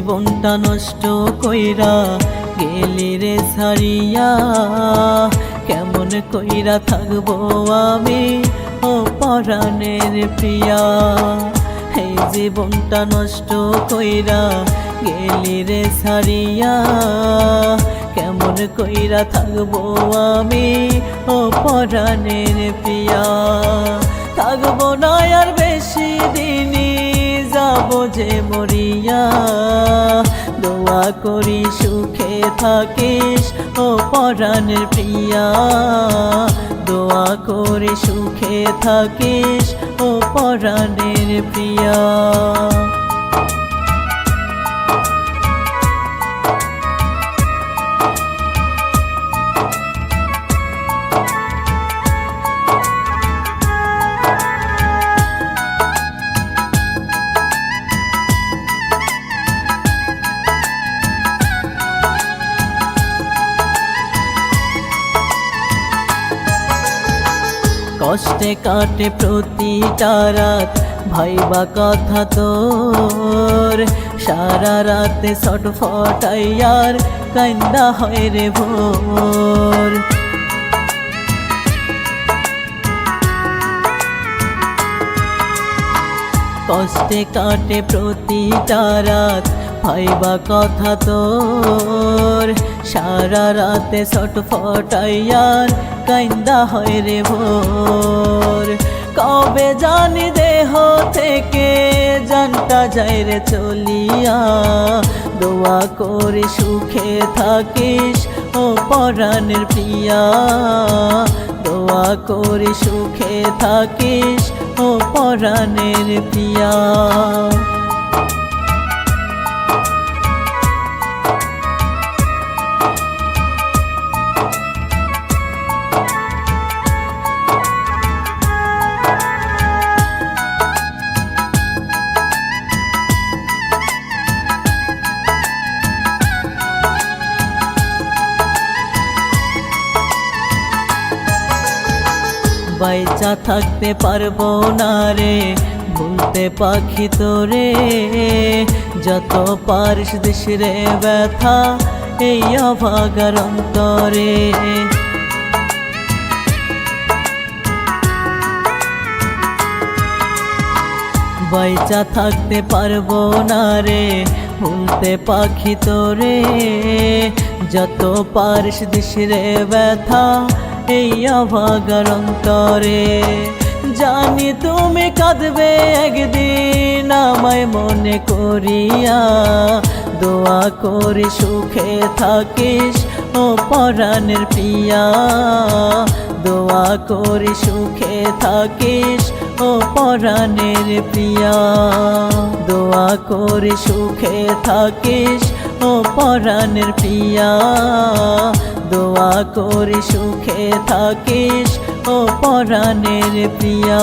জীবনটা নষ্ট কইরা গেলি রে ছাড়িয়া, কেমন কইরা থাকবো আমি ও পরাণের প্রিয়া। এই জীবনটা নষ্ট কইরা গেলি রে ছাড়িয়া, কেমন কইরা থাকবো আমি ও পরাণের প্রিয়া। থাকবো না আর বেশি দিনই, যাবো যে মরিয়া। দোয়া করি সুখে থাকিস ও পরাণের প্রিয়া, দোয়া করি সুখে থাকিস ও পরাণের প্রিয়া। কষ্টে কাটে প্রতিটা রাত, ভাইবা কথা তোর। সারা রাতে ছটফটাইয়ার কান্দা হয় রে ভোর। কষ্টে কাটে প্রতিটা রাত, ভাইবা কথা তোর। সারা রাতে ছটফটাইয়ার কান্দা হয় রে ভোর। কবে জানি দেহ থেকে জানটা যায় রে চলিয়া, দোয়া করে সুখে থাকিস ও পরাণের প্রিয়া। দোয়া করে সুখে থাকিস ও পরাণের প্রিয়া। বাইচা থাকতে পারবো না রে ভুলতে পাখি তোরে, যত পারিস দিস রে ব্যথা এই অভাগার অন্তরে। বাইচা থাকতে পারবো না রে ভুলতে পাখি তোরে, যত পারিস দিস রে ব্যথা এই অভাগার অন্তরে। জানি তুমি কাঁদবে একদিন আমায় মনে করিয়া, দোয়া করে সুখে থাকিস ও পরাণের প্রিয়া। দোয়া করে সুখে থাকিস ও পরাণের প্রিয়া। দোয়া করে সুখে থাকিস ও পরাণের প্রিয়া। দোয়া করে সুখে থাকিস ও পরাণের প্রিয়া।